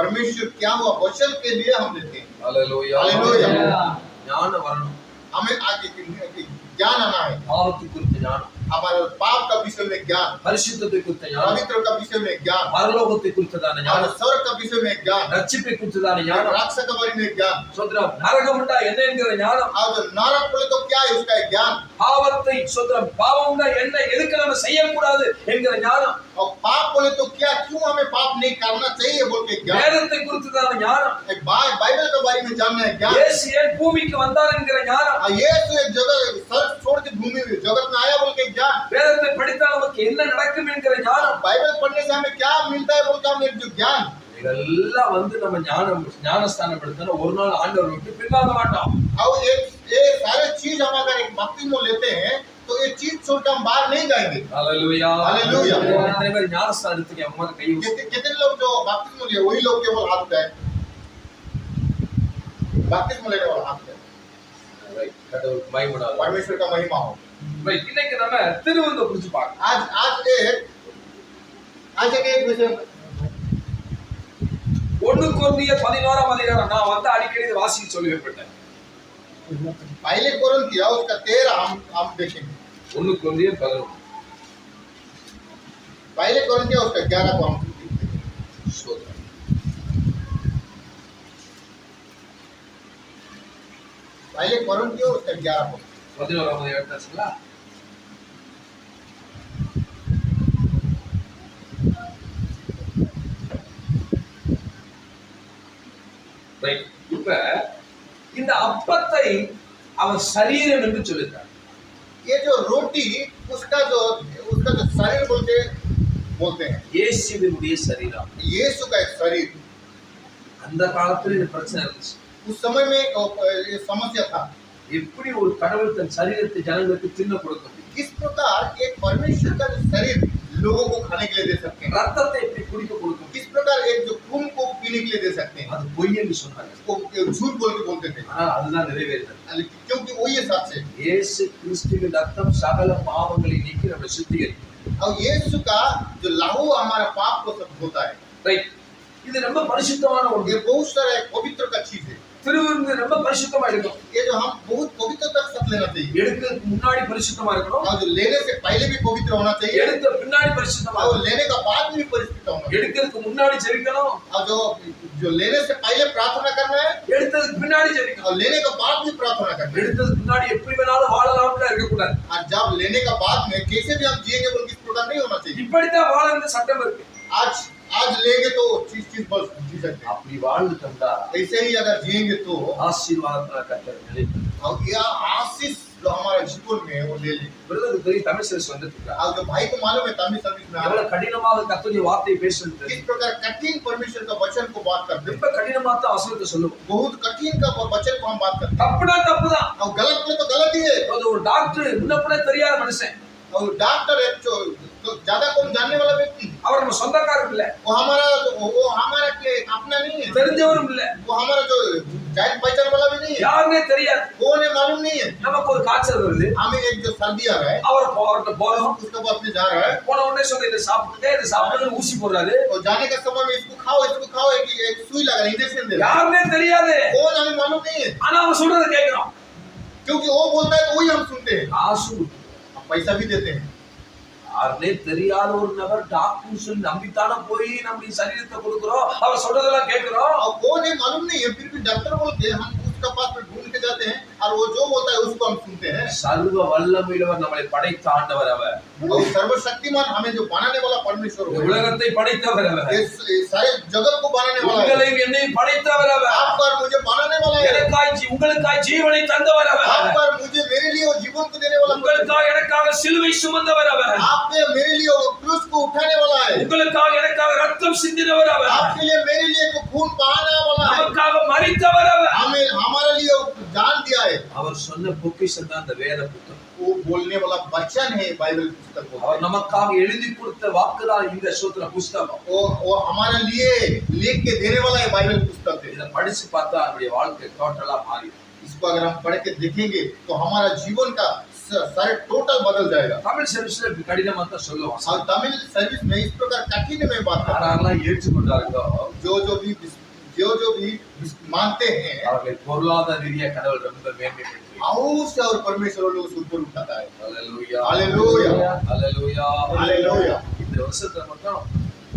परमेश्वर क्या हुआ वचन के लिए हम लेते हैं। Hallelujah hallelujah. ஞான வரணும் हमें आगे ज्ञान आना है, பாவத்தை குறித்த ஞானம் हमारे पाप का विषय में ज्ञान, பரிசுத்தத்தை குறித்த ஞானம் पवित्र का विषय में ज्ञान, பரலோகத்தை குறித்ததான और ஞானம் स्वर्ग का विषय में ज्ञान, ரட்சிப்பை குறித்ததான ஞானம் रक्षा के बारे में ज्ञान, சோதரம் நரகம்டா என்ன என்கிற ஞானம் और नरक बोले तो क्या है उसका ज्ञान, பாவத்தை சோதரம் பாவம்னா என்ன எதுக்கு நம்ம செய்யக்கூடாது என்கிற ஞானம் और पाप बोले तो क्या क्यों हमें पाप नहीं करना चाहिए बोल के ज्ञान, வேதத்தை குறித்ததான ஞானம் बाइबल के बारे में जानना है ज्ञान, இயேசு ஏன் பூமிக்கு வந்தார் என்கிற ஞானம் यीशु एक जगह सर छोड़ के भूमि जगत में आया बोल के ज्ञान, வேதத்தை படித்தால் நமக்கு என்ன நடக்கும் என்கிற ஞானம் बाइबल पढ़ने से हमें क्या मिलता है बोल के हम एक जो ज्ञान, இதெல்லாம் நம்ம ஞானஸ்தானம் எடுத்தா ஒரு நாள் ஆண்டவர் விட்டு பின்வாங்க மாட்டோம் और ये सारे चीज हम अगर एक भक्ति में लेते हैं तो ये चीज छोड़ हम बाहर नहीं जाएंगे। Hallelujah hallelujah. कितने बार ஞானஸ்தானம் எடுத்துக்க அவங்க கை कितने लोग जो भक्ति में लिए वही लोग केवल हाथ उठाए, भक्ति में लेने वाला हाथ उठाए, கடவுள் மகிமைப்படாத परमेश्वर का महिमा हो। இன்னைக்கு நம்ம திருவிருந்தை குறித்து பார்க்கலாம் आज एक विषय 1 கொரிந்தியர் 11ஆம் அதிகாரம் நான் வந்து அடிக்கடி இதை வாசிக்க சொல்லி வைப்பேன் पहले कोरिन्थिया उसका 13 हम देखेंगे, 1 கொரிந்தியர் 11 पहले कोरिन्थिया उसका 11 को हम சோதரம் पहले कोरिन्थिया उसका 11 को 11ஆம் அதிகாரம் எடுத்தாச்சுங்களா ரைட் இப்ப இந்த அப்பத்தை அவர் சரீரம் என்று சொல்லுகிறார் ये जो रोटी उसका जो शरीर बोलते हैं இயேசுவினுடைய சரீரம் यीशु का एक शरीर, அந்த காலத்துல இந்த பிரச்சனை இருந்துச்சு उस समय में ये समस्या था, எப்படி ஒரு கடவுள் தன் சரீரத்தை ஜனங்களுக்கு தின்ன கொடுக்க முடியும் किस प्रकार एक परमेश्वर का जो शरीर लोगों को खाने के लिए दे सकते हैं, ரத்தத்தை எப்படி குடிக்க கொடுக்க முடியும் किस प्रकार एक जो खून को पीने के लिए दे सकते हैं, அது பொய் என்று சொன்னாங்க उसको झूठ बोल के बोलते थे, ஆனா அதுதான் நிறைவேறுது क्योंकि वही सच है। இயேசு கிறிஸ்துவின் ரத்தம் சகல பாவங்களை நீக்கி நம்மை சுத்திகரிக்கும் और यीशु का जो लहू हमारा पाप को सब धोता है, ரைட் இது ரொம்ப பரிசுத்தமான ஒன்று ये बहुत सारा पवित्र का चीज है, திருவிருந்து ரொம்ப பரிசுத்தமா எடுக்கணும் ये जो हम बहुत पवित्र तक साथ लेना चाहिए, எடுக்கிறதுக்கு முன்னாடி பரிசுத்தமா இருக்கணும் और जो लेने से पहले भी पवित्र होना चाहिए, எடுத்த பின்னாடி பரிசுத்தமா और लेने का बाद भी पवित्र होना चाहिए, எடுக்கிறதுக்கு முன்னாடி ஜெபிக்கணும் और जो लेने से पहले प्रार्थना करना है எடுத்ததுக்கு பின்னாடி ஜெபிக்கணும் और लेने के बाद भी प्रार्थना करना है, எடுத்ததுக்கு முன்னாடி எப்படி வேணாலும் வாழலாம்னு இருக்க கூடாது और जब लेने का बाद में कैसे भी हम जिएंगे बोल किस प्रकार नहीं होना चाहिए, இப்படித்தான் வாழணும்னு சட்டம் இருக்கு आज लेंगे तो चीज बस जी सकते हैं, அப்படி வாழ்ந்துட்டா ऐसे ही अगर जिएंगे तो ஆசீர்வாதத்துல கர்த்தர் நிலைத்து और यह आशीष जो हमारे जीवन में है वो ले ले। பிரதர் பெரிய தமிழ் சர்வீஸ் வந்துட்டு और जो भाई को मालूम है तमिल सर्विस में எவ்வளவு கடினமாக கர்த்தருடைய வார்த்தையை பேசுறது किस प्रकार कठिन परमेश्वर का वचन को बात करते हैं, ரொம்ப कठिनமா தான் வசனத்தை சொல்லுவோம் बहुत कठिन का वचन को हम बात करते தப்புனா தப்புதான் हैं, और गलत में तो गलत ही है, அது ஒரு டாக்டர் முன்னப்பட தெரியாத மனுஷன் और डॉक्टर है जो ज्यादा कौन जानने वाला व्यक्ति, அவர் நம்ம சொந்தக்காரர் இல்ல वो हमारा अपना नहीं है, தெரிஞ்சவரும் இல்ல वो हमारा जो जान पहचान वाला भी नहीं है, யாருனே தெரியாது कौन है मालूम नहीं है, நமக்கு ஒரு காய்ச்சல் வருது हमें एक जो सर्दी आ रहा है அவர்கிட்ட போறோம் उसके पास में जा रहा है, போன உடனே சொல்ல இதை சாப்பிடுறது ஊசி போடுறாரு और जाने का समय में इसको खाओ एक सुई लगा इंजेक्शन दे रहा है, யாருனே தெரியாது कौन हमें मालूम नहीं है, ஆனா அவர் சொல்றதை கேட்கிறோம் क्योंकि वो बोलता है तो वही हम सुनते हैं, காசு हम पैसा भी देते हैं, யாருனே தெரியாத ஒரு நபர் டாக்டர் சொல்லி நம்பித்தானே போய் நம்முடைய சரீரத்தை கொடுக்கிறோம் அவர் சொல்றதெல்லாம் கேட்கிறோம் और कौन है मालूम नहीं है, फिर भी डॉक्टर बोलते हैं हम उसका पास में ढूंढ के जाते हैं और वो जो बोलता है उसको हम सुनते हैं, சர்வ வல்லமையுள்ளவர் நம்மளை படைத்த ஆண்டவர் அவர் और सर्वशक्तिमान हमें जो बनाने वाला परमेश्वर है, உலகத்தை படைத்தவர் அவர் ये सारे जगत को बनाने वाला है, உங்களையும் என்னையும் படைத்தவர் அவர் आपका और मुझे बनाने वाला है, உங்களுக்காய் ஜீவனை தந்தவர் அவர் आपका और मुझे मेरे लिए वो जीवन को देने वाला, உங்களுக்காக எனக்காக சிலுவை சுமந்தவர் அவர் आपने मेरे लिए वो क्रूस को उठाने वाला है, உங்களுக்காக எனக்காக ரத்தம் சிந்தினவர் அவர் आपके लिए मेरे लिए वो खून बहाने वाला है, நமக்காக மரித்தவர் அவர் हमें हमारे लिए जान दिया है, அவர் சொன்ன பொக்கிஷம் தான் அந்த வேத புத்தகம் वो बोलने वाला वचन है बाइबल पुस्तक, அவர் நமக்காக எழுதி கொடுத்த வாக்குதான் இந்த சூத்திர புஸ்தகம் वो हमारे लिए लिख के देने वाला है बाइबल पुस्तक है, இதை படிச்சு பார்த்தா நம்முடைய வாழ்க்கை டோட்டலா மாறி इसको अगर हम पढ़ के देखेंगे तो हमारा जीवन का सारे टोटल बदल जाएगा। தமிழ் சர்வீஸ்ல இப்படி கடினமா தான் சொல்லுவான். और तमिल सर्विस में इस प्रकार कठिन में बात करता है। யாரெல்லாம் ஏற்றுக்கொண்டார்களோ जो भी मानते हैं அவர்களை பொருளாதார ரீதியா கடவுள் ரொம்ப மேன்மைப்படுத்துவார். और परमेश्वर लोग उसको ऊपर उठाता है। ஹalleluya हालेलुया ஹalleluya हालेलुया। இந்த வருஷத்துல மட்டும்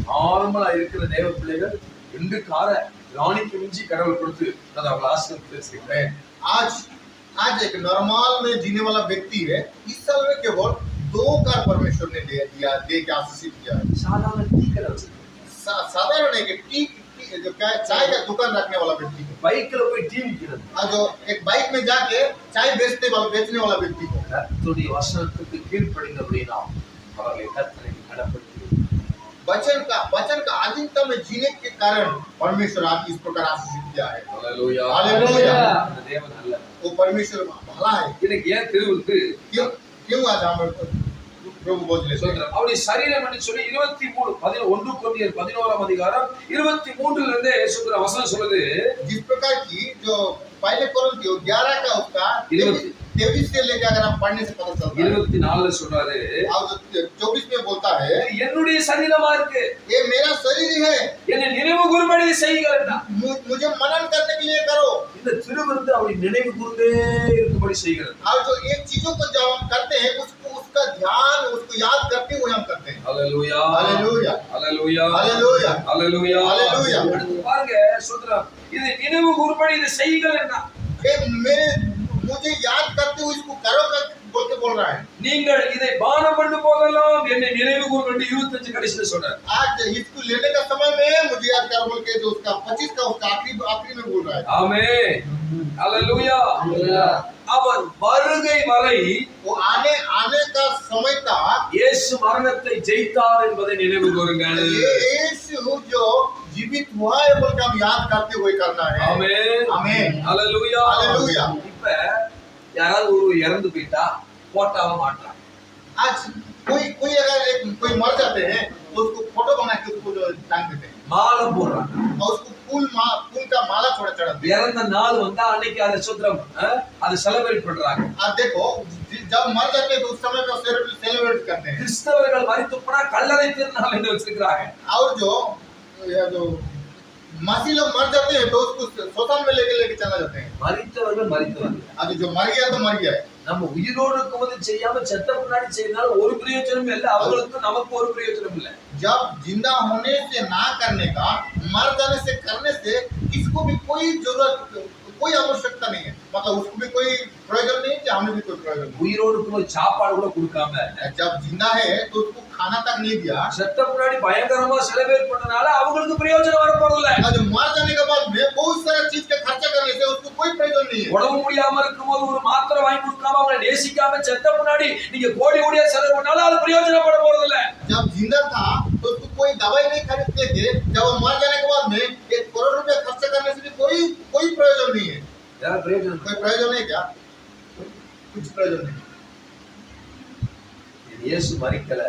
நார்மலா இருக்கிற தேவ பிள்ளைகள் 2 காரை ராணிக்கு மிஞ்சி கடவுள் கொடுத்து அதை அவங்க ஆசீர்வதிச்சிருக்கிறேன். आज एक नॉर्मल में जीने वाला व्यक्ति है। इस साल में केवल 2 कार परमेश्वर ने दे के आशीषित किया है। சாதாரண டீ கடை வச்சிருக்காங்க. साधारण है कि टी जो क्या चाय का दुकान रखने वाला व्यक्ति को, பைக்ல போய் டீ விக்கிறது. जो एक बाइक में जाके चाय बेचने वाला व्यक्ति को கர்த்தருடைய வசனத்துக்கு கீழ்ப்படிந்தபடினா அவர்களை கர்த்தரை கடப்படுத்தி वचन का आधीनता में जीने के कारण परमेश्वर आप इस प्रकार आशीषित किया है। ஹalleluya हालेलुया। இந்த தேவன் நல்ல. वो परमेश्वर भला है। இன்னைக்கு ஏன் திருவுக்கு क्यों आज हम प्रभु बोझ लेते हैं? சொல்றார். அவருடைய சரீரம் என்று சொல்லி 23 1 கொரிந்தியர் 11ஆம் அதிகாரம் 23ல இருந்தே சொல்ற வசனம் சொல்லுது. जिस प्रकार की जो पहले कोरिन्थियों 11 का उसका 23 से लेकर अगर हम पढ़ने से पता चलता है। 24ல சொல்றாரு. और 24 में बोलता है என்னுடைய சரீரமா இருக்கு, ये मेरा शरीर है, என்னை நினைவு கூறும்படி செய்கிறேன்னா. मुझे मनन करने के लिए करो। இந்த திருவிருந்து அவரை நினைவு கூர்ந்தே இருக்கும்படி செய்கிறது. और जो एक चीजों को जब हम करते हैं उसका ध्यान उसको याद करते हुए हम करते हैं। ஹalleluya हालेलुया ஹalleluya हालेलुया ஹalleluya हालेलुया। அடுத்து பாருங்க சொல்றார். இது நினைவு கூறும்படி இதை செய்கிறேன்னா. मुझे याद करते हुए इसको करो बोल के बोल रहा है। நீங்கள் இதை பானம் பண்ணும் போதெல்லாம் என்னை நினைவு கூறும்படி 25 கடைசில சொல்றார். आज इसको लेने का समय में मुझे याद कर बोल के जो उसका 25 का उसका आखिरी में बोल रहा है। ஆமென் ஹalleluya அவர் வருகை வரை वो आने का समय तक இயேசு மரணத்தை ஜெயித்தார் என்பதை நினைவு கூறுங்கள். यीशु जो जीवित हुआ है बोल के हम याद करते हुए करना है। ஆமென் आमीन ஹalleluya हालेलुया। இப்ப யாராவது ஒரு இறந்து போயிட்டா போட்டாவ மாட்டாங்க. आज कोई अगर कोई मर जाते हैं तो उसको फोटो बना के उसको जो टांग देते हैं மாலை போடுறாங்க. और उसको फूल का माला चढ़ाते हैं। இறந்த நாள் வந்தா அன்னைக்கு அதை சுத்திரம் அதை செலிப்ரேட் பண்றாங்க. आप देखो जब मर जाते हैं तो उस समय को सेलिब्रेट करते हैं। கிறிஸ்தவர்கள் மரித்து போனா கல்லறை திருநாள் என்று வச்சிருக்காங்க. और जो मसीह लोग मर जाते हैं तो उसको शमशान में लेके चला जाते हैं। மரித்தவர்கள் மரித்தவர்கள். अब जो मर गया तो मर गया है। நம்ம உயிரோடு இருக்கும்போது செய்யாம செத்த முன்னாடி செய்யறதுனால ஒரு பிரயோஜனமும் இல்லை, அவங்களுக்கும் நமக்கு ஒரு பிரயோஜனம் இல்லை. जब जिंदा होने से ना करने का मर जाने से करने से किसको भी कोई जरूरत कोई आवश्यकता नहीं है। मतलब उसको भी कोई प्रयोजन नहीं है, हमें भी कोई प्रयोजन नहीं। உயிரோடு இருக்கும்போது சாப்பாடு கூட கொடுக்காம जब जिंदा है तो उसको खाना तक नहीं दिया, செத்த முன்னாடி பயங்கரமா செலிப்ரேட் பண்ணனால அவங்களுக்கு பிரயோஜனம் வர போறது இல்ல. और मर जाने के बाद में बहुत सारा चीज का खर्चा करने से उसको कोई प्रयोजन नहीं है। உடம்பு முடியாம இருக்கும்போது ஒரு மாத்திரை வாங்கி கொடுக்காம அவங்களை நேசிக்காம செத்த முன்னாடி நீங்க கோடி கோடியா செலவு பண்ணாலும் அது பிரயோஜனப்பட போறது இல்ல. जब जिंदा था तो उसको कोई दवाई नहीं खरीदते थे, जब वो मर जाने के बाद में 1 करोड़ रुपया खर्चा करने से भी कोई प्रयोजन नहीं है। யார் பிரயோஜனம்? कोई प्रयोजन है क्या? कुछ प्रयोजन नहीं। இயேசு மரிக்கல,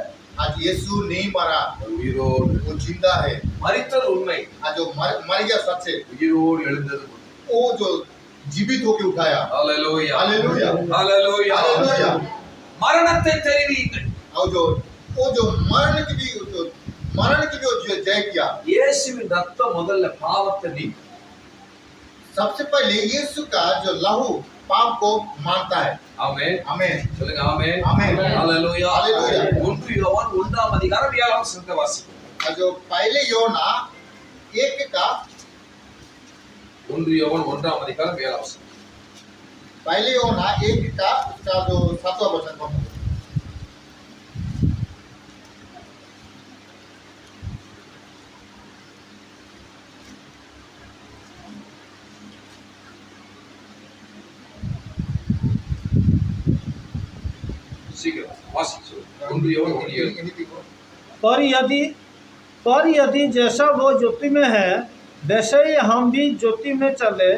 आज यीशु नहीं मरा, உயிரோடு. वो जिंदा है। மரித்தது உண்மை, आज जो मर गया सच है, உயிரோடு எழுந்தது உண்மை. वो जो जीवित होके उठाया। ஹalleluya हालेलुया ஹalleluya हालेलुया। மரணத்தை தெரிவியுங்கள். और वो जो मरण की भी वो जय किया। இயேசுவின் ரத்தம் முதல்ல பாவத்தை நீக்கும். सबसे पहले यीशु का जो लहू पाप को मारता है। ஆமென் आमीन சொல்லுங்க ஆமென் आमीन ஹalleluya हालेलुया। 1 யோவான் 1ஆம் அதிகாரம் 7ஆம் வசனத்தை வாசிப்போம். और जो पहले योना 1 का 1 யோவான் 1ஆம் அதிகாரம் 7ஆம் வசனம். पहले योना 1 का उसका जो 7वां वचन पढ़ो। சீக்கிரம் வாசிச்சு 1 யோவான் 1:7. पर यदि जैसा वो ज्योति में है वैसे ही हम भी ज्योति में चले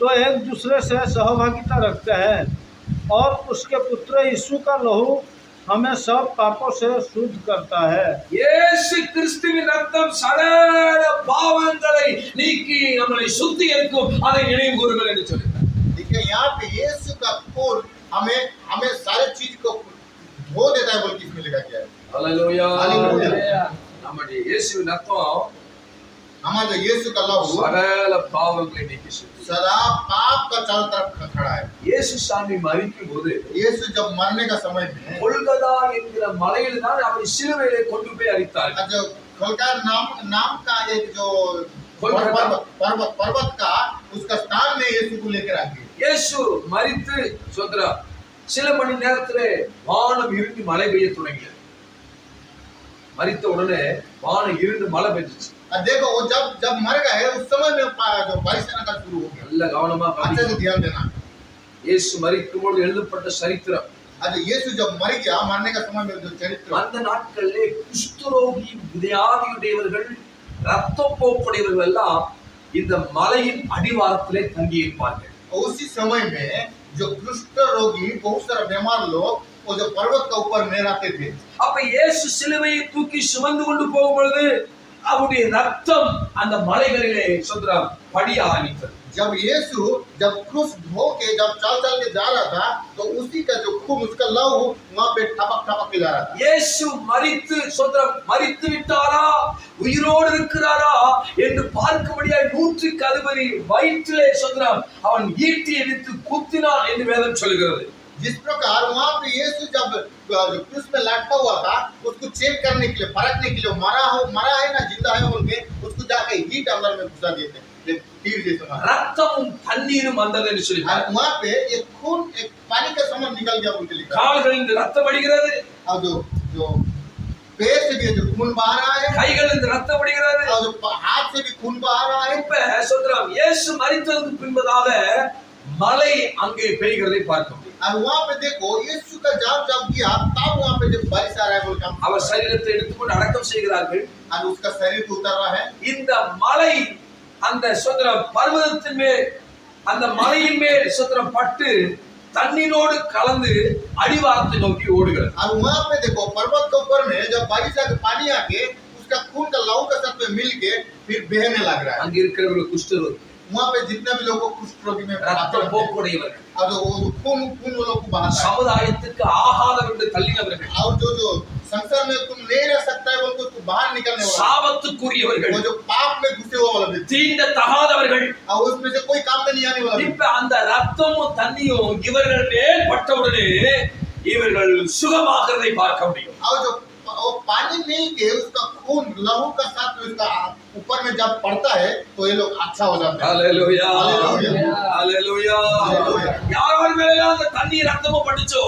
तो एक दूसरे से सहभागिता रखते हैं और उसके पुत्र यीशु का लहू हमें सब पापों से शुद्ध करता है। இயேசு கிறிஸ்துவின் ரத்தம் சகல பாவங்களை நீக்கி நம்மை சுத்திகரிக்கும், அதை நினைவு கூறுங்கள் என்று சொல்கிறார். देखिए यहाँ पे यीशु का खून हमें हमें सारे चीज को धो देता है, बल्कि इसमें लिखा गया है। ஹல்லேலூயா. ஹல்லேலூயா. நம்முடைய இயேசுவின் ரத்தம் हमारा यीशु का लहू சகல பாவங்களை நீக்கி சுத்தி. सदा पाप का चारों तरफ खड़ा है। இயேசு சாமி மரிக்கும் போது यीशु जब मरने का समय में கொல்கதா என்கிற மலையில் தான் அவரை சிலுவையிலே கொண்டு போய் அடித்தார்கள். जो गोलगोथा नाम नाम का एक जो पर्वत का उसका स्थान में यीशु को लेकर आके இயேசு மரித்து சொல்றா சில மணி நேரத்திலே வானம் இருண்டு மழை பெய்ய தொடங்கியது. மரித்த உடனே வானம் இருண்டு மழை பெய்ஞ்சிச்சு. और देखो वो जब जब मर गए उस समय में जो बारिश आना का शुरू हो गया। நல்ல கவனமா अच्छे से ध्यान देना। இயேசு மரிக்கும் பொழுது எழுதப்பட்ட சரித்திரம். आज यीशु जब मर गया, मरने का समय में जो चरित्र அந்த நாட்களிலே குஷ்டரோகி வியாதியுடையவர்கள் ரத்தம் போக்குடையவர்கள் எல்லாம் இந்த மலையின் அடிவாரத்திலே தங்கி இருப்பார்கள். उसी समय में जो कुष्ठ रोगी बहुत सारे बीमार लोग वो जो पर्वत के ऊपर में रहते थे। அப்ப இயேசு சிலுவையை தூக்கி சுமந்து கொண்டு போகும் பொழுது அவருடைய ரத்தம் அந்த மலைகளிலே சொல்றார் படிய ஆரம்பித்தது. जब यीशु जब क्रूस ढो के जब चल चल के जा रहा था तो उसी का जो खून उसका लहू वहां पे ठपक ठपक के जा रहा था। இயேசு மரித்து சொல்றார் மரித்து விட்டாரா உயிரோடு இருக்கிறாரா என்று பார்க்கும்படியாய் 160 வயிற்றிலே சொல்றார் அவன் ஈட்டி எடுத்து குத்தினான் என்று வேதம் சொல்கிறது. जिस प्रकार वहां पे यीशु जब क्रूस में लटका हुआ था उसको चेक करने के लिए, परखने के लिए मरा है ना जिंदा है बोल के उसको जाके हीट अंदर में घुसा देते तीर जैसा। ரத்தமும் தண்ணீரும் வந்தது என்று சொல்லி और वहां पे एक खून एक पानी का समान निकल गया बोल के लिखा। கால்களில் ரத்தம் வடிகிறது, और जो पैर से भी जो खून बहा रहा है கைகளில் ரத்தம் வடிகிறது. और जो हाथ से भी खून बहा रहा है। இப்ப சொல்றான் இயேசு மரித்ததற்கு பின்பதாக மழை அங்கே பெய்கிறதை பார்க்க முடியும். और वहां पे देखो यीशु का जब किया तब वहां पे जब बारिश आ रहा है बोल के அவர் சரீரத்தை எடுத்துக்கொண்டு அடக்கம் செய்கிறார்கள். और उसका शरीर को उतर रहा है। இந்த மலை அந்த சுத்திரம் பர்வதத்தின் மேல் அந்த மலையின் மேல் சுத்திரம் பட்டு தண்ணீரோடு கலந்து அடிவாரத்தை நோக்கி ஓடுகிறது. और वहां पे देखो पर्वत के ऊपर में जब बारिश आके पानी आके उसका खून का लहू के साथ में मिल के फिर बहने लग रहा है। அங்க இருக்கிறவர்கள் குஷ்டரோகி, वहां पे जितने भी लोगों को कुष्ठ रोगी में ரத்தம் போக்குடையவர்கள், और जो खून खून वो लोग को बहाता है। சமுதாயத்துக்கு ஆகாதம் என்று தள்ளினவர்கள், और जो संसार में तुम नहीं रह सकता है बोलकर तू बाहर निकलने वाला, சாபத்துக்குரியவர்கள், वो जो पाप में घुसे हुआ वाला व्यक्ति தீண்ட தகாதவர்கள். और उसमें से कोई काम में नहीं आने वाला व्यक्ति। இப்ப அந்த ரத்தமும் தண்ணியும் இவர்கள் மேல் பட்டவுடனே இவர்கள் சுகமாகிறதை பார்க்க முடியும். और जो वो पानी नहीं के उसका खून लहू का साथ में उसका ऊपर में जब पड़ता है तो ये लोग अच्छा हो जाते हैं। ஹல்லேலூயா ஹல்லேலூயா. ஹல்லேலூயா. ஹல்லேலூயா. யார் மேல அந்த தண்ணீர் ரத்தமும் பட்டுச்சோ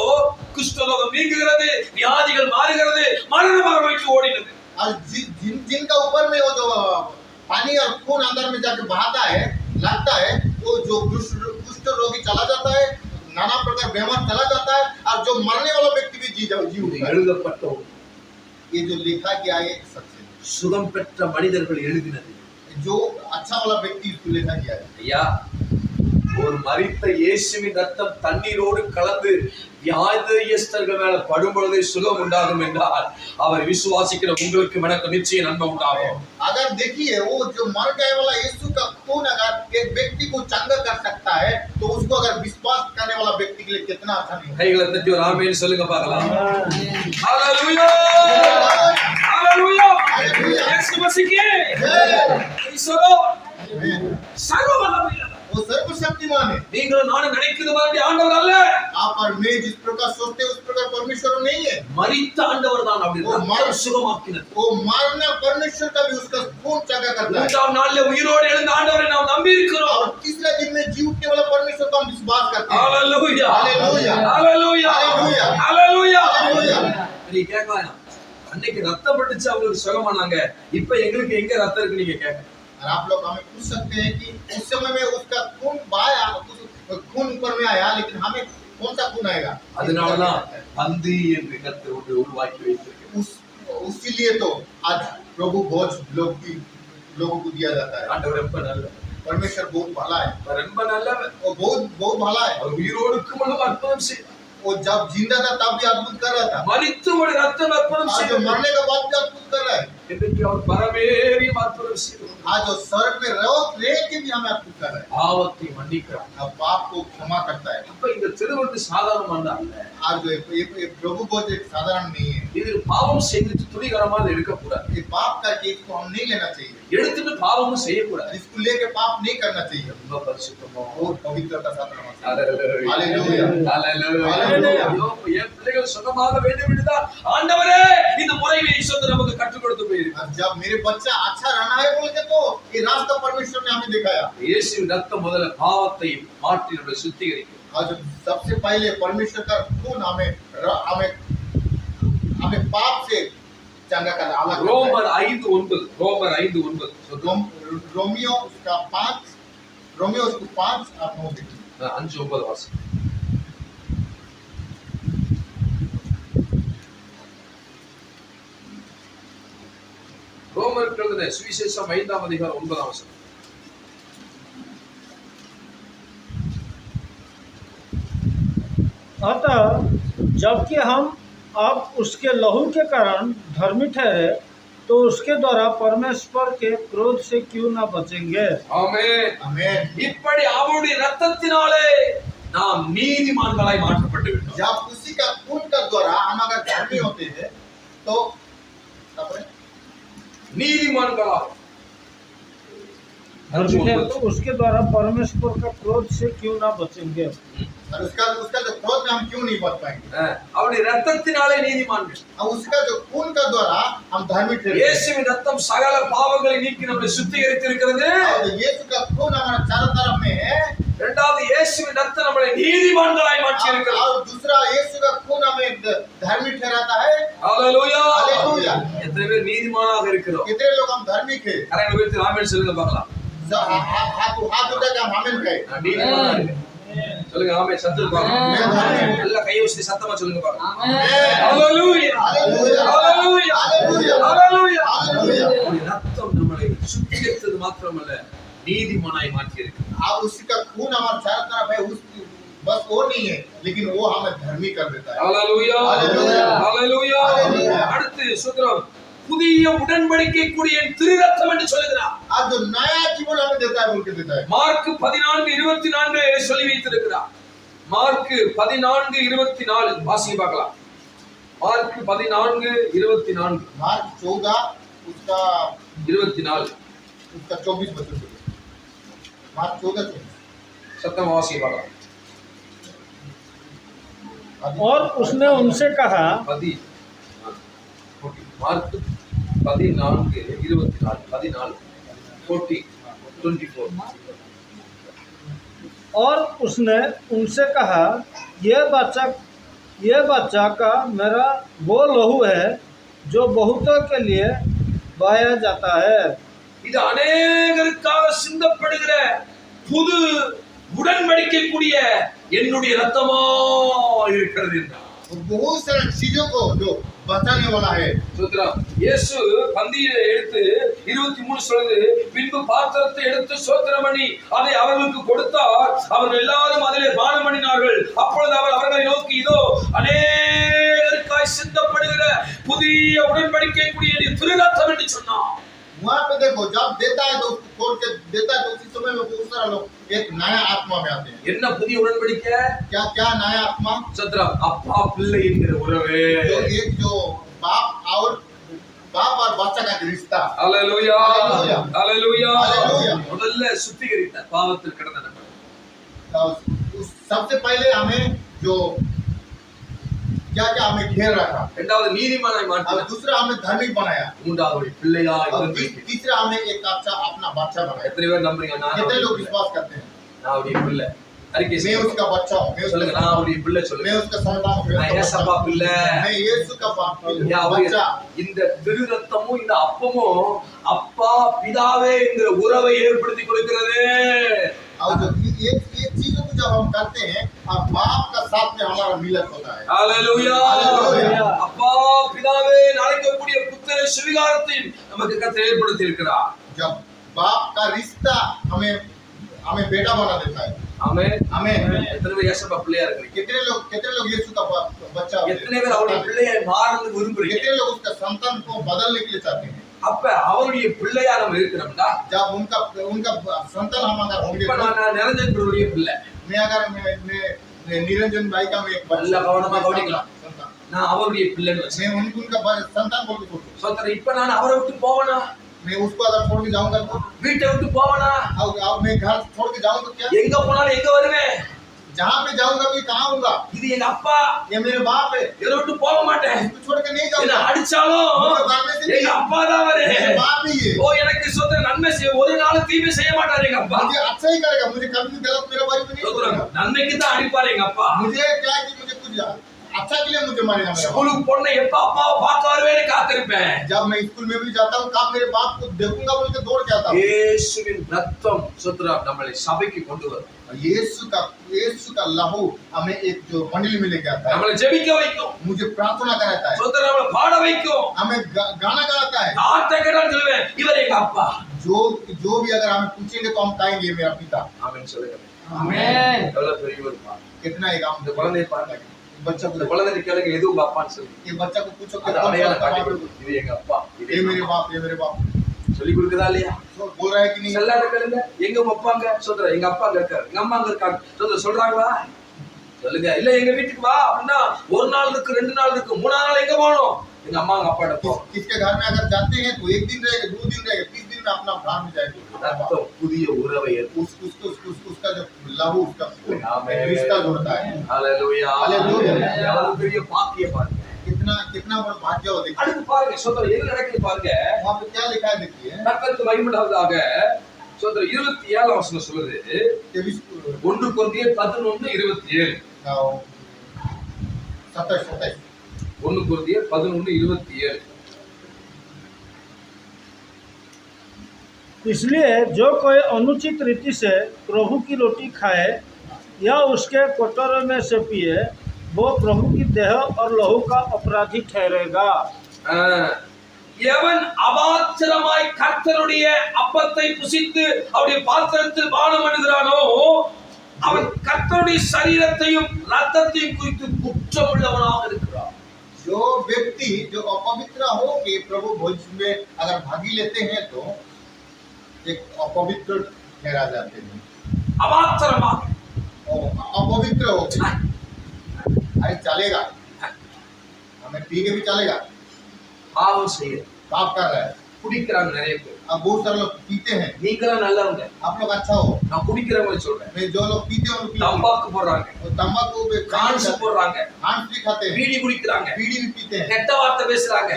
குஷ்டரோகம் நீங்குகிறது, வியாதிகள் மாறுகிறது, மரணமாக வைத்து ஓடினது. और जिनका ऊपर में वो जो पानी और खून अंदर में जाके बहाता है लगता है वो जो कुष्ठ रोगी चला जाता है, नाना प्रकार बीमार चला जाता है, और जो मरने वाला व्यक्ति भी जी उठता है। எழுதப்பட்டோ ये जो लिखा गया है सच है। சுகம் பெற்ற மனிதர்கள் எழுதினது. जो अच्छा वाला व्यक्ति इसको लिखा गया है। ஐயா ஒரு மரித்த இயேசுவின் ரத்தம் தண்ணீரோடு கலந்து வியாதியஸ்தர்கள் மேல படும் பொழுது சுகம் உண்டாகும் என்றால் அவர் விசுவாசிக்கிற உங்களுக்கு எனக்கு நிச்சய நன்மை உண்டாகும். अगर देखिए वो जो मर गए वाला यीशु का खून अगर एक व्यक्ति को चंगा कर सकता है तो उसको अगर विश्वास करने वाला व्यक्ति के लिए कितना अच्छा नहीं है। கைகளை தட்டி ஒரு ஆமென் சொல்லுங்க பார்க்கலாம். ஹalleluya ஹalleluya இயேசு மசிகே ஈஸ்வரோ சர்வவல்லமையுள்ளவர். वो सर्वशक्तिमान है। நீங்கள் நானும் நினைக்கிறது மாதிரி ஆண்டவர் அல்ல. आप और मैं जिस प्रकार सोचते हैं उस प्रकार परमेश्वर नहीं है। மரித்த ஆண்டவர் தான் அப்படி ரத்தம் சுகமாக்கினது. वो मारना परमेश्वर का भी उसका खून चंगा करता है। மூன்றாம் நாள்ல உயிரோடு எழுந்த ஆண்டவரை நாம் நம்பி இருக்கிறோம். और तीसरे दिन में जी उठने वाला परमेश्वर को हम विश्वास करते हैं। ஹalleluya हालेलुया ஹalleluya हालेलुया ஹalleluya. हालेलुया। நீ கேட்கலாம் அன்னைக்கு ரத்தம் பட்டுச்சு அவங்களுக்கு சுகமானாங்க, இப்ப எங்களுக்கு எங்க ரத்தம் இருக்கு நீங்க கேட்க. और आप लोग हमें पूछ सकते हैं कि उस समय में उसका खून बहाया, खून ऊपर में आया, लेकिन हमें कौन सा खून आएगा? அதனாலதான் பந்தி என்று கர்த்தர் ஒன்று உருவாக்கி வைத்திருக்கிறார். इसीलिए तो आज प्रभु भोज लोगों को दिया जाता है। ஆண்டவர் ரொம்ப நல்லவர், परमेश्वर बहुत भला है, அவர் ரொம்ப நல்லவர். वो बहुत भला है। அவர் உயிரோடு இருக்கும்போது அற்புதம் செய்தார். वो जब जिंदा था तब भी अद्भुत कर रहा था, மரித்து ஒரு ரத்தம் அற்புதம் और जो செய்தார். मरने के बाद भी अद्भुत कर रहा है। இன்றைக்கு அவர் பரமேறிய அற்புதம் செய்து आज जो स्वर्ग में रह के भी हमें अद्भुत कर रहा है, பாவத்தை மன்னிக்கிறார். अब पाप को क्षमा करता है। அப்ப இந்த திருவந்து சாதாரணமான அல்ல. आज जो ये प्रभु को एक साधारण नहीं है, இதில் பாவம் செய்து துணிகரமாக எடுக்கக்கூடாது. ये पाप करके इसको हम नहीं लेना चाहिए, எடுத்துட்டு பாவமும் செய்யக்கூடாது. इसको लेके पाप नहीं करना चाहिए। ரொம்ப பரிசுத்தமா और पवित्रता साथ रहना चाहिए। ஹalleluya हालेलुया। ஹalleluya. என் பிள்ளைகள் சுகமாக வேண்டும் என்றுதான் ஆண்டவரே இந்த முறையை ஈஸ்வரன் நமக்கு கற்றுக் கொடுத்து போயிருக்கிறார். और जब मेरे बच्चा अच्छा रहना है बोल के तो ये रास्ता परमेश्वर ने हमें दिखाया। இயேசுவின் ரத்தம் முதல்ல பாவத்தை மாற்றி நம்மை சுத்திகரிக்கும். और सबसे पहले परमेश्वर का खून हमें पाप से चंगा कर अलग करता है। ரோமர் 5:9 ரோமர் 5:9 रोमियो उसका 5 रोमियो उसको 5 और 9 देखिए। 5:9 வாசி. ரோமர் எழுதின சுவிசேஷம் 5ஆம் அதிகாரம் 9ஆம் வசனம். अतः जबकि हम अब उसके लहू के कारण धर्मी ठहरे तो उसके द्वारा परमेश्वर के क्रोध से क्यों न बचेंगे। ஆமென். आमीन। இப்படி அவருடைய ரத்தத்தினாலே நாம் நீதிமான்களாய் மாற்றப்பட்டு விட்டோம். जब उसी का खून का द्वारा हम अगर धर्मी होते हैं तो நீதிமான்களாய் धर्मी ठहरे तो उसके द्वारा परमेश्वर का क्रोध से क्यों न बचेंगे। और उसका जो क्रोध में हम क्यों नहीं बच पाएंगे। அவருடைய ரத்தத்தினாலே நீதிமான்கள். और उसका जो खून का द्वारा हम धर्मी ठहरे। இயேசுவின் ரத்தம் சகல பாவங்களை நீக்கி நம்மை சுத்திகரித்து இருக்கிறது. और यीशु का खून हमारा चारों तरफ में है। இரண்டாவது இயேசுவின் ரத்தம் நம்மை நீதிமான்களாய் மாற்றி இருக்கிறது. और दूसरा यीशु का खून हमें धर्मी ठहराता है। ஹalleluya. हालेलुया। எத்தனை பேர் நீதிமானாக இருக்கிறோம்? कितने लोग हम धार्मिक है। கரங்களை உயர்த்தி ஆமென் சொல்லுங்க பார்க்கலாம். हाथ उठा के हम आमीन कहे। நான் நீதிமானா இருக்கேன். சொல்லுங்க ஆமென் சத்தம் பார்க்கலாம். எல்லா கையை வச்சு சத்தமா சொல்லுங்க பார்க்கலாம். ஹalleluya. हालेलुया। ஹalleluya. हालेलुया। ஹalleluya. हालेलुया। அவருடைய ரத்தம் நம்மை சுத்திகரித்தது மாத்திரமல்ல நீதிமானாய் மாற்றி இருக்கிறது. अब उसका खून हमारे चारों तरफ है, उस बस वो नहीं है लेकिन वो हमें धर्मी कर देता है। ஹalleluya. ஹalleluya. ஹalleluya. ஹalleluya. அடுத்து சுத்திரம் புதிய உடன்படிக்கை கூடிய திரு ரத்தம் என்று சொல்லுகிறார். आज जो नया जीवन हमें देता है बोल के देता है। மார்க் 14:24 சொல்லி வைத்திருக்கிறார். மார்க் 14:24 வாசிங்க பார்க்கலாம். மார்க் 14:24 मार्क 14 उसका 24 24 बच्चों मार्क 14 சத்தமா வாசிங்க பார்க்கலாம். और उसने उनसे कहा மார்க் 14:24 24 और उसने उनसे कहा ये बच्चा का मेरा वो लहू है जो बहुतों के लिए बहाया जाता है। இது அநேகருக்காக சிந்தப்படுகிற புது உடன்படிக்கை கூடிய என்னுடைய ரத்தமா இருக்கிறது என்றார். बहुत सारी चीजों को जो बचाने वाला है। சோத்ரம் இயேசு பந்தியை எடுத்து 23 சொல்லுது, பின்பு பாத்திரத்தை எடுத்து சோத்திரம் பண்ணி அதை அவர்களுக்கு கொடுத்தார். அவர்கள் எல்லாரும் அதிலே பானம் பண்ணினார்கள். அப்பொழுது அவர் அவர்களை நோக்கி, இதோ அநேகருக்காய் சிந்தப்படுகிற புதிய உடன்படிக்கை கூடிய திரு ரத்தம் என்று சொன்னார். वहाँ पे देखो जब देता है तो उसको खोल के देता है तो उसी समय में बहुत सारा लोग एक नया आत्मा में आते हैं। என்ன புதிய உடன்படிக்கை? क्या क्या नया आत्मा? சோத்ரம் அப்பா பிள்ளை என்கிற உறவே. जो एक जो बाप और बच्चा का रिश्ता। ஹalleluya. ஹalleluya. ஹalleluya. ஹalleluya. முதல்ல சுத்திகரித்த பாவத்தில் கிடந்த நம்ம सबसे पहले हमें जो क्या क्या हमें घेर रखा। இரண்டாவது நீதிமானாய் और மாற்றினார். दूसरा हमें धार्मिक बनाया। மூன்றாவது பிள்ளையாய் और உருவாக்கினார். तीसरा हमें एक अच्छा अपना बच्चा बनाया। எத்தனை பேர் நம்புறீங்க? कितने लोग विश्वास करते हैं? நான் அவருடைய பிள்ளை. அறிக்கை मैं செய்யுங்க. उसका बच्चा हूँ। சொல்லுங்க, நான் அவருடைய பிள்ளை मैं சொல்லுங்க. उसका संतान हूँ। நான் ஏசப்பா பிள்ளை. मैं यीशु का யா, அவருடைய बच्चा। இந்த திரு ரத்தமும் இந்த அப்பமும் அப்பா பிதாவே என்கிற உறவை ஏற்படுத்தி கொடுக்கிறது. और जो ये चीजों को जब हम करते हैं और बाप का साथ में हमारा मिलन होता है। ஹalleluya. ஹalleluya. அப்பா பிதாவே அழைக்கக்கூடிய புத்திர சுவிகாரத்தின் நமக்கு கர்த்தர் ஏற்படுத்தி இருக்கிறார். जब बाप का रिश्ता हमें बेटा बना देता है। ஆமென். आमीन। எத்தனை பேர் ஏசப்பா பிள்ளையா இருக்கீங்க? कितने लोग यीशु का बच्चा होते हैं? எத்தனை பேர் அவருடைய பிள்ளையை மாறணும்னு விரும்புறீங்க? कितने लोग उसका संतान को बदलने के लिए चाहते हैं? அப்ப அவருடைய பிள்ளையா நம்ம இருக்கிறோம்டா. जब उनका उनका संतान हम अगर होंगे இப்ப நான் நிரஞ்சன் பிரபுடைய பிள்ளை. मैं निरंजन भाई का मैं एक நல்ல கவனமா கவனிக்கலாம். संतान நான் அவருடைய பிள்ளைன்னு வச்சு मैं उनका संतान बोल के सोचूं சோதரன். இப்ப நான் அவரை விட்டு போவனா? मैं उसको अगर छोड़ के जाऊंगा तो வீட்டை விட்டு போவனா? अब मैं घर छोड़ के जाऊं तो क्या எங்க போனாலும் எங்க வருவேன்? जहाँ पे जाऊंगा भी कहाँ होगा இது எங்க அப்பா. ये मेरे बाप है இவரை விட்டு போக மாட்டேன். इसको छोड़ के नहीं என்ன जाऊंगा அடிச்சாலும் मुझे मारने से எங்க அப்பா தான் मेरे வரு. बाप ही है ஓ எனக்கு சோதரன் நன்மை செய்ய ஒரு நாள் தீமை செய்ய மாட்டாரு எங்க அப்பா. मुझे अच्छा ही करेगा मुझे कभी भी गलत मेरे बारे में नहीं சோதரன் करेगा நன்மைக்கு தான் அடிப்பாரு எங்க அப்பா. मुझे क्या कि मुझे कुछ अच्छा के लिए मुझे मारेगा मेरा बाप। ஸ்கூலுக்கு போன எப்ப அப்பாவை பார்க்க வருவேன்னு காத்திருப்பேன். जब मैं स्कूल में भी जाता हूँ कब मेरे बाप को देखूंगा बोल के दौड़ के आता हूँ இயேசுவின் ரத்தம் சோதரன் நம்மளை சபைக்கு கொண்டு வரும். यीशु का लहू हमें एक जो मंडली में लेके आता है நம்மளை ஜெபிக்க வைக்கும். मुझे प्रार्थना कराता है சோதரன் நம்மளை பாட வைக்கும். हमें गाना गाता है யார்கிட்ட கேட்டாலும் சொல்லுவேன் இவர் எங்க அப்பா. जो भी अगर हम पूछेंगे तो हम कहेंगे ये मेरा पिता ஆமென் சொல்லுங்க. आमीन। எவ்வளவு பெரியவர் பாருங்க. कितना एक हम இந்த குழந்தையை பாருங்க. बच्चा இந்த को குழந்தை கேளுங்க எது உங்க அப்பான்னு சொல்லுங்க. ये बच्चा को पूछो कि அது कौन அடையாளம் सा காட்டி बाप है? கொடுக்கும். இது எங்க அப்பா. இது ये எங்க मेरे அப்பா. बाप ये मेरे बाप சொல்லி கொடுக்குதா இல்லையா? तो बोल रहा है कि नहीं செல்லாத கேளுங்க எங்க உங்க அப்பாங்க சொல்ற எங்க அப்பா அங்க இருக்காரு எங்க அம்மா அங்க இருக்காங்க சொல்றாங்களா? சொல்லுங்க. இல்ல எங்க வீட்டுக்கு வா அப்படின்னா ஒரு நாள் இருக்கு 2 நாள் இருக்கு 3 நாள் எங்க போகணும்? எங்க அம்மா அங்க அப்பாட்ட போறோம். किसके घर में अगर जाते हैं तो एक दिन रहेगा 2 दिन रहेगा 30 दिन में अपना घर में जाएंगे ரத்தம் புதிய உறவை उसका जो लहू उसका आमीन। रिश्ता जोड़ता है ஹalleluya. ஹalleluya. எவ்வளவு பெரிய பாக்கியம் பாருங்க. कितना बड़ा भाग्य हो देखिए அடுத்து பாருங்க சொல்ற என்ன நடக்குது பாருங்க. वहाँ पे क्या लिखा है देखिए கர்த்தருக்கு மகிமையுண்டாவதாக சொல்ற 27 வசனம் சொல்லுது 1 கொரிந்தியர் 11:27. 27 1 கொரிந்தியர் 11:27. इसलिए जो कोई अनुचित रीति से प्रभु की रोटी खाए या उसके कोटरे में से पिए वो प्रभु की देह और लहू का अपराधी ठहरेगा। எவன் அபாத்திரமாய் கர்த்தருடைய அப்பத்தை புசித்து அவருடைய பாத்திரத்தில் பானம் பண்ணுகிறானோ அவன் கர்த்தருடைய சரீரத்தையும் ரத்தத்தையும் குறித்து குற்றமுள்ளவனாக இருக்கிறான். जो व्यक्ति जो अपवित्र हो के प्रभु भोज में अगर भागी लेते हैं तो एक अपवित्र ठहरा जाते हैं அபாத்திரமாக अपवित्र हो गए। अरे चलेगा हमें पी के भी चलेगा பாவம் செய்ய पाप कर रहा है குடிக்கிறாங்க நிறைய பேர். अब बहुत सारे लोग पीते हैं நீங்களாம் நல்லவங்க. आप लोग अच्छा हो நான் குடிக்கிறவங்களை சொல்றேன். मैं जो लोग पीते हैं उनको தம்பாக்கு போடுறாங்க, तंबाकू भी கான்ஸ் போடுறாங்க, खांड भी खाते हैं பீடி குடிக்கிறாங்க, बीड़ी भी पीते हैं கெட்ட வார்த்தை பேசுறாங்க,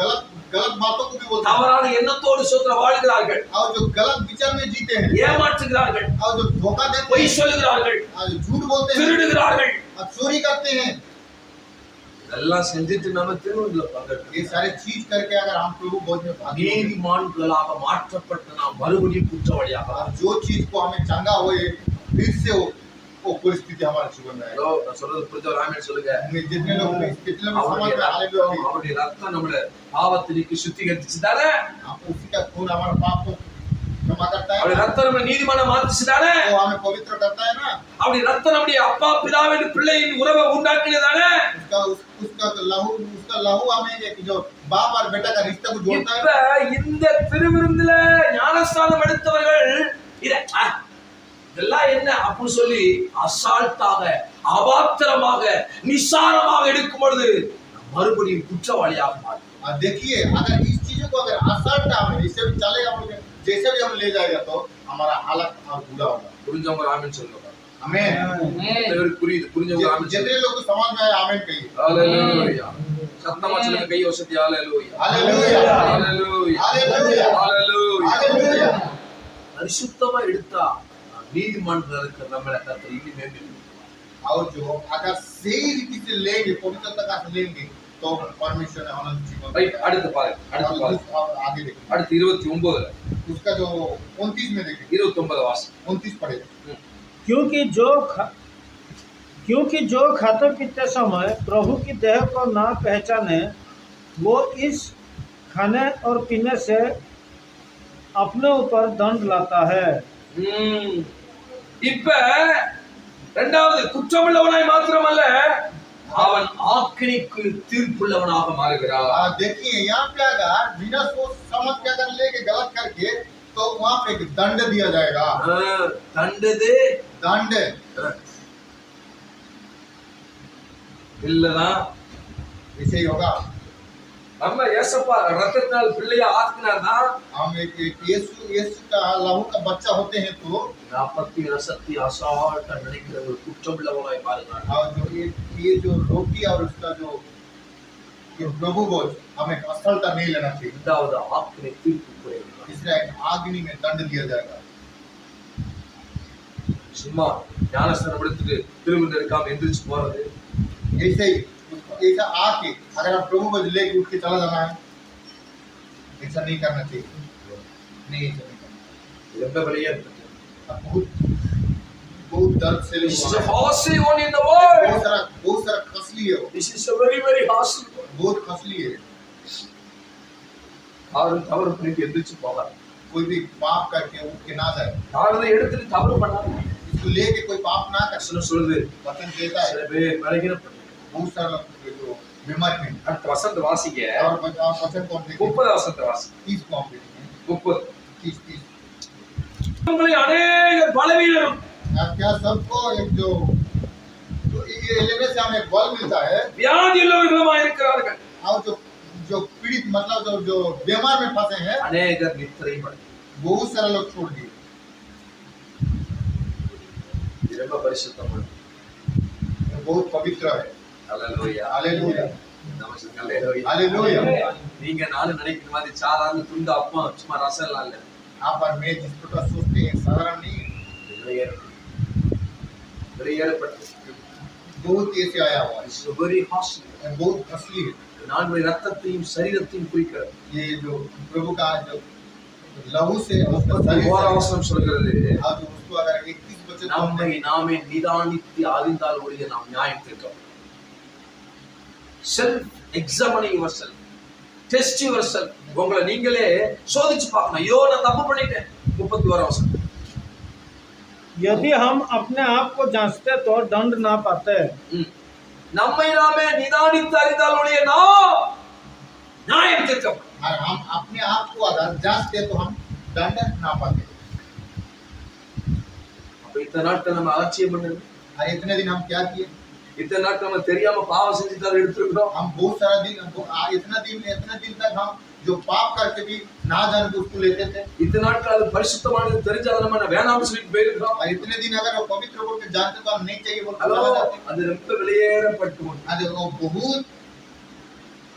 गलत गलत बातों को भी बोलते हैं தவறான எண்ணத்தோடு சோத்திர வாழ்கிறார்கள், और जो गलत विचार में जीते हैं ஏமாற்றுகிறார்கள், और जो धोखा देते பொய் हैं சொல்லுகிறார்கள், और झूठ बोलते हैं திருடுகிறார்கள். और चोरी करते हैं இதெல்லாம் செஞ்சுட்டு நம்ம திருவிழா பங்கெடுக்கிறோம். ये सारे चीज करके अगर हम प्रभु भोज में भागी நீதிமான்களாக மாற்றப்பட்டு நாம் மறுபடியும் குற்றவாளியாக और जो चीज को हमें चंगा हुए फिर से वो परिस्थिति हमारे जीवन में ஹலோ நான் சொல்றது புரிஞ்சவர் ஆமென் சொல்லுங்க. जितने लोग समझ அவருடைய में हालेलुया ரத்தம், அவருடைய ரத்தம் நம்மள பாவத்தை நீக்கி சுத்திகரிச்சு தானே. उसी का खून हमारा पाप को क्षमा करता है அவருடைய ரத்தம் நம்ம நீதிமான மாத்துச்சு தானே. वो हमें पवित्र करता है ना அவருடைய ரத்தம் நம்முடைய அப்பா பிதாவின் பிள்ளையின் உறவை உண்டாக்கினது தானே. उसका लहू हमें एक जो बाप और बेटा का रिश्ता को जोड़ता இப்ப है இந்த திருவிருந்துல ஞானஸ்தானம் எடுத்தவர்கள் இதெல்லாம் என்ன அப்படின்னு சொல்லி அசால்ட்டாக அபாத்திரமாக நிசாரமாக எடுக்கும் பொழுது மறுபடியும் குற்றவாளியாக மாறும். देखिए अगर इस चीजों को अगर असर हमें इससे भी चलेगा हम लोग जैसे भी हम ले जाएगा तो हमारा हालत और बुरा होगा புரிஞ்சவங்க ஆமென் சொல்லுங்க. हमें இவருக்கு புரியுது. புரிஞ்சவங்க ஆமென் जितने சொல்லுங்க. लोग को समझ में आए आमीन कहिए ஹalleluya. சத்தமா சொல்லுங்க கை வசதி ஹalleluya. हालेलुया ஹalleluya. हालेलुया ஹalleluya. हालेलुया பரிசுத்தமா எடுத்தா நீதிமான்கள் இருக்கிற நம்மள கர்த்தர் இனி மேம்படுத்துவார். और जो अगर सही रीति से लेंगे पवित्रता से लेंगे तो परमेश्वर ने अनंत जीवन ரைட் அடுத்து பாருங்க. அடுத்து பாருங்க. और आगे देखिए அடுத்து 29ல उसका जो 29 में देखिए 29 வாசம். 29 पढ़े क्योंकि जो खाते पीते समय प्रभु की देह को ना पहचाने वो इस खाने और पीने से अपने ऊपर दंड लाता है। இப்ப இரண்டாவது குற்றமுள்ளவனாய் மாத்திரமல்ல அவன் ஆக்கினைக்கு தீர்ப்புள்ளவனாக மாறுகிறான். देखिए यहाँ पे अगर बिना सोच समझ के अगर लेके गलत करके तो वहाँ पे एक दंड दिया जाएगा। தண்டதே दंड இல்லனா ऐसे ही होगा। நம்ம ஏசப்பா ரத்தத்தினால் பிள்ளைய ஆக்கினார்னா हम एक यीशु का लहू का बच्चा होते हैं तो நாற்பத்தி ரசத்தி அசால்ட்டா நினைக்கிற ஒரு குற்றமுள்ளவனாய் மாறுகிறான். और जो ये जो रोटी और उसका जो ये प्रभु बोझ हमें असफलता नहीं लेना चाहिए। இரண்டாவது ஆக்கினை தீர்ப்பு புரியுது. तीसरा एक आग्नि में दंड दिया जाएगा। சும்மா ஞானஸ்தானம் எடுத்துட்டு திரும்ப இருக்காம எந்திரிச்சு போறது ऐसे ही ऐसा आके अगर आप प्रभु को लेके उठ के चला जाना है, ऐसा नहीं करना चाहिए। नहीं ऐसा नहीं करना। ரொம்ப வெளியே இருக்கு. आप बहुत दर्द से This is लोग a harsh one in the world. बहुत सारा खसली है वो, This is a very very harsh one. बहुत खसली है। யாரும் தவறு பண்ணிட்டு எந்திரிச்சு போகாது. कोई भी पाप करके उठ के ना जाए, யாரும் அதை எடுத்துட்டு தவறு பண்ணாது. इसको लेके कोई पाप ना कर। வசனம் சொல்லுது वचन कहता है சில பேர் பலகீனப்பட்டு बहुत सारा लोग जो बीमारी में அடுத்த வசந்த வாசிக்க और वचन को हम देखें 30 வசந்த வாசி 30 को हम देखें 30 30 உங்களை अनेक பலவீனம் क्या सबको एक जो ये लेने से हमें बल मिलता है வியாதி உள்ளவர்களாய் இருக்கிறார்கள். और जो पीड़ित मतलब जो बीमार में फंसे हैं अनेक निद्ரை पड़े. बहुत सारे लोग छोड़ दिए। இது ரொம்ப பரிசுத்தமான. बहुत पवित्र है। ஹalleluya. हालेलुया நமஸ்காரம். ஹalleluya. हालेलुया। நீங்க நானும் நினைக்கிற மாதிரி சாதாரண துண்டு அப்பா சும்மா ரசம் எல்லாம் இல்ல. आप और मैं जिस प्रकार सोचते हैं साधारण नहीं है, வெளியேறப்பட்டு बहुत ऐसे आया हुआ है, very harsh. बहुत असली है। நான்கு ரத்தத்தையும் சரீரத்தையும் குறிக்கிறது. ये जो प्रभु का जो लहू से उसका शरीर से- ஓராவசனம் சொல்கிறது और जो उसको अगर 31 बच्चे को நம்மை हमने நாமே நிதானித்து அறிந்தால் ஒழிய நாம் நியாயம் தீர்க்க self examining your self test your self. உங்களை நீங்களே சோதிச்சு பார்க்கணும். ஐயோ நான் தப்பு பண்ணிட்டேன். 31 வசனம். यदि हम अपने आप को जांचते तो दंड ना पाते। நம்மை நாமே நிதானித்து அறிந்தால் ஒழிய நாம் நியாயம் தீர்க்க और हम अपने आप को अगर जांचते तो हम दंड ना पाते। அப்ப இத்தனை நாட்கள் நம்ம அலட்சியம் பண்ணது, और इतने दिन हम क्या किए? இத்தனை நாட்கள் நம்ம தெரியாம பாவம் செஞ்சுட்டு அதை எடுத்துருக்கிறோம். हम बहुत सारा दिन इतना दिन तक हम जो पाप करके भी ना जान के उसको लेते थे। இத்தனை நாட்கள் அது பரிசுத்தமானது தெரிஞ்சாலும் நம்ம வேணாம்னு சொல்லிட்டு போயிருக்கிறோம். और इतने दिन अगर वो पवित्र बोल के जानते तो हम नहीं चाहिए बोल के ஹலோ, चला जाते। அது ரொம்ப வெளியேறப்பட்டு आज वो बहुत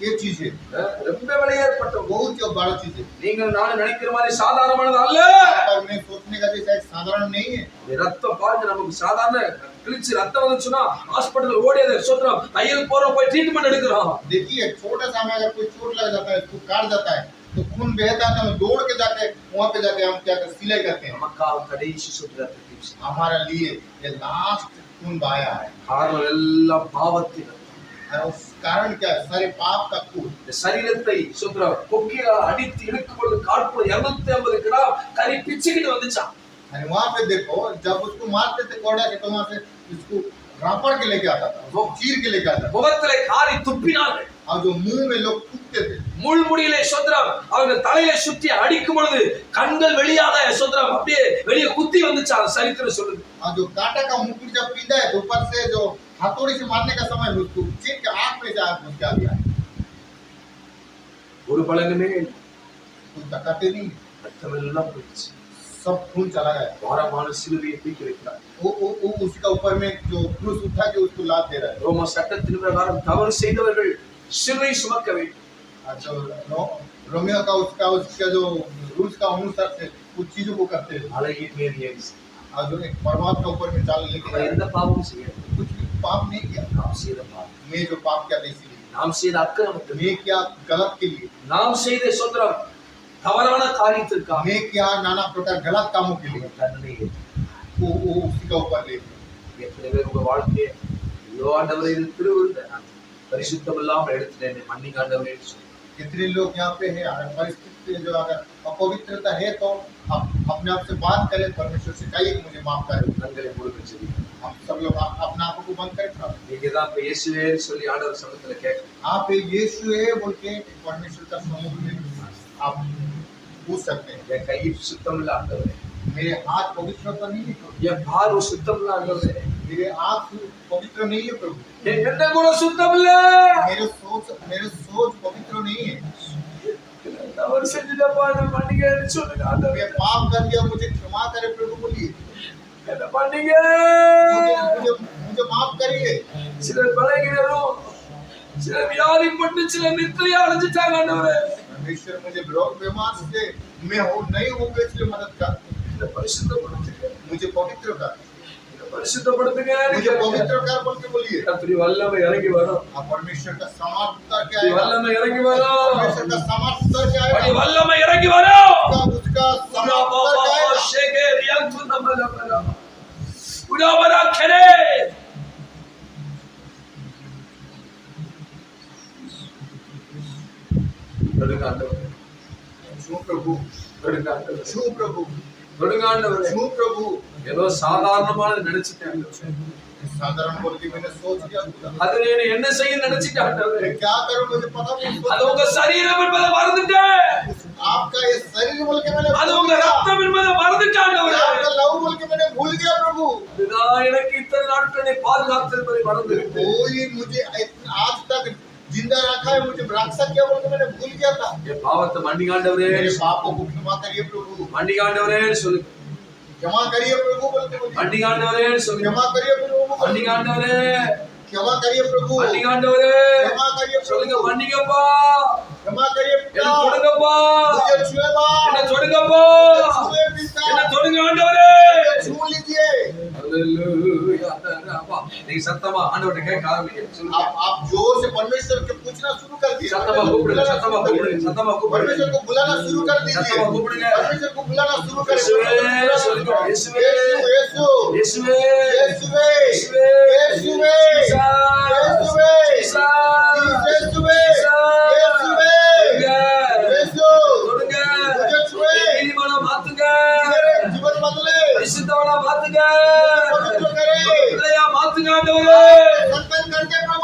ये चीज है, ரொம்ப வெளியேறப்பட்ட बहुत जो बड़ा चीज है। நீங்கள் நானும் நினைக்கிற மாதிரி சாதாரணமானது அல்ல. पर मैं सोचने का जैसा एक साधारण नहीं है। இந்த ரத்தம் பாருங்க, நமக்கு சாதாரண கிழிச்சு ரத்தம் வந்துச்சுன்னா ஹாஸ்பிடல் ஓடியது சொல்றோம், தையல் போறோம், போய் ட்ரீட்மெண்ட் எடுக்கிறோம். देखिए छोटा सा हमें अगर कोई चोट लग जाता है, उसको काट जाता है तो खून बहता है, तो हम दौड़ के जाके वहाँ पे जाके हम क्या करते सिलाई करते हैं। நமக்காக கடைசி சொட்டு ரத்தத்தை हमारे लिए ये लास्ट खून बहाया है। காரணம் எல்லாம் பாவத்தின் ரத்தம். और उस कारण क्या है? सारे पाप का खून। இந்த சரீரத்தை சொல்றோம் கொக்கியால் அடித்து இழுக்கும் பொழுது காட்புல 250 கிராம் கறி பிச்சுக்கிட்டு வந்துச்சான். और वहाँ पे देखो जब उसको मारते थे कोड़ा के तो वहाँ से उसको रापड़ के लेके आता था, वो चीर के लेके आता था। முகத்திலே காரி துப்பினார்கள். और जो मुंह में लोग थूकते थे, முள்முடியிலே சொந்தரம் அவங்க தலையில சுற்றி அடிக்கும் பொழுது கண்கள் வெளியாக சொந்தரம் அப்படியே வெளியே குத்தி வந்துச்சான். சரித்திரம் சொல்லுது. और जो कांटा का मुकुट जब पीता है तो ऊपर से जो हथौड़ी से मारने का समय उसको चीर के आँख में जा घुस क्या दिया, ஒரு பலனுமே कुछ तकाते नहीं, ரத்தம் எல்லாம் போயிடுச்சு. सब खून चला गया। பாரமான சிலுவையை தூக்கி வைக்கிறார். वो उसका ऊपर में जो क्रूस उठा के उसको लाद दे रहा है। ரோம சட்டத்தின் பிரகாரம் தவறு செய்தவர்கள் சிலுவை சுமக்க வேண்டும். और जो रोमियो का उसका जो रूल्स का अनुसार से कुछ चीजों को करते हैं। அழகின் மேல் ஏறி और जो एक पर्वत का ऊपर में चाल लेके அவன் எந்த பாவமும் செய்யல. कुछ भी पाप नहीं किया। நாம் செய்த பாவம், मैं जो पाप किया था इसीलिए, நாம் செய்த அக்கிரமத்துக்கு, मैं क्या गलत के लिए, நாம் செய்த சொந்தரம் தவறான காரியத்திற்காக मैं क्या नाना प्रकार गलत कामों के लिए தண்டனை वो उसी का ऊपर ले। எத்தனை பேர் உங்க வாழ்க்கையை ஐயோ ஆண்டவரே இது திருவிருந்த நான் பரிசுத்தம் இல்லாமல் எடுத்துட்டேன் மன்னிங்க ஆண்டவரே. कितने लोग यहाँ पे हैं परिस्थिति ये जो अगर अपवित्रता है तो आप अपने आप से बात करें, परमेश्वर से कहिए कि मुझे माफ करें। கண்களை மூடுங்க ஜெபிக்கலாம். हम सब लोग अपना आंखों को बंद करें। நீங்க தான் இப்ப இயேசுவே சொல்லி ஆண்டவர் சமூகத்துல கேட்கணும். आप यीशु है बोल के परमेश्वर का सम्मुख में आप पूछ सकते हैं। என் கை சுத்தம் இல்ல ஆண்டவரே, मेरे हाथ पवित्र तो नहीं है प्रभु, என் பார்வை சுத்தம் இல்ல ஆண்டவரே, मेरे आँख पवित्र नहीं है प्रभु, என் எண்ணம் கூட சுத்தம் இல்ல. मेरे सोच पवित्र नहीं है। தவறு செஞ்சுட்டப்பா, என்ன மன்னிங்கன்னு சொல்லுங்க ஆண்டவரே. मैं पाप कर दिया, मुझे क्षमा करे प्रभु बोलिए। என்ன மன்னிங்க. मुझे माफ करिए। சிலர் பலகீனரும், சிலர் வியாதிப்பட்டு, சிலர் நித்திரை அடைஞ்சிட்டாங்க ஆண்டவரே. परमेश्वर मुझे रोग बीमार से मैं नहीं हूँ, इसलिए मदद कर। இந்த பரிசுத்தப்படுத்துங்க, मुझे पवित्र कर, இந்த பரிசுத்தப்படுத்துங்க. मुझे पवित्र कर बोल के बोलिए। கர்த்தருடைய வல்லமை இறங்கி வரும். आप परमेश्वर का सामर्थ उतर के கர்த்தருடைய आएगा। வல்லமை இறங்கி வரும். परमेश्वर का सामर्थ उतर के அப்படி आएगा। வல்லமை இறங்கி வரும். उसका सामर्थ उतर के आएगा। ஷேகே ரியாந்து நமலபரா. உடாவரா கரே. தொடுங்க ஆண்டவரே, छू प्रभु, தொடுங்க ஆண்டவரே, छू प्रभु, தொடுங்க ஆண்டவரே. छू प्रभु। ஏதோ சாதாரணமான நினைச்சிட்டேன். साधारण बोल के मैंने सोच लिया, அது நீ என்ன செய்ய நினைச்சிட்டேன் ஆண்டவரே. मैं क्या करूं मुझे पता नहीं। அது உங்க சரீரம் என்பதை மறந்துட்டேன். आपका ये शरीर बोल के मैंने அது भूल உங்க गया। ரத்தம் என்பதை மறந்துட்டேன் ஆண்டவரே. आपका लहू बोल के मैंने भूल गया प्रभु। இதுதான் எனக்கு இத்தனை நாட்களை பாதுகாத்திருப்பதை மறந்துவிட்டேன். कोई मुझे आज तक जिंदा रखा है, मुझे रक्षा किया बोल के मैंने भूल गया था। என் பாவத்தை மன்னிங்க ஆண்டவரே, मेरे पापों को क्षमा करिए प्रभु, மன்னிங்க ஆண்டவரே சொல்லுங்க. क्षमा करिए प्रभु बोल के बोलिए। மன்னிங்க ஆண்டவரே சொல்லுங்க. क्षमा करिए प्रभु, மன்னிங்க ஆண்டவரே, क्षमा करिए प्रभु, மன்னிங்க ஆண்டவரே क्षमा करिए சொல்லுங்க. प्रभु, மன்னிங்கப்பா, क्षमा करिए என்ன पिता, தொடுங்கப்பா, मुझे छुएगा, என்ன தொடுங்கப்பா, छुए पिता, என்ன தொடுங்க ஆண்டவரே. छू लीजिए। ஹalleluya. அப்பா நீங்க சத்தமா ஆண்டவர்ட்ட கேட்க ஆரம்பிங்க. சொல்லுங்க. आप जोर से परमेश्वर के पूछना शुरू कर दीजिए। சத்தமா கூப்பிடுங்க, சத்தமா கூப்பிடுங்க, சத்தமா கூப்பிடுங்க. परमेश्वर को बुलाना शुरू कर दीजिए। சத்தமா கூப்பிடுங்க. परमेश्वर को बुलाना शुरू करें। இயேசுவே சொல்லுங்க. இயேசுவே, यीशु, இயேசுவே, यीशुवे, இயேசுவே, यीशुवे, यीशुवे, यीशुवे, यीशुवे, यीशु, தொடுங்க. मुझे छुए, நீதிமானா மாத்துங்க, मेरे जीवन बदले, பரிசுத்தவனா மாத்துங்க, पवित्र करे, பிள்ளையா மாத்துங்க ஆண்டவரே. संतन करके प्रभु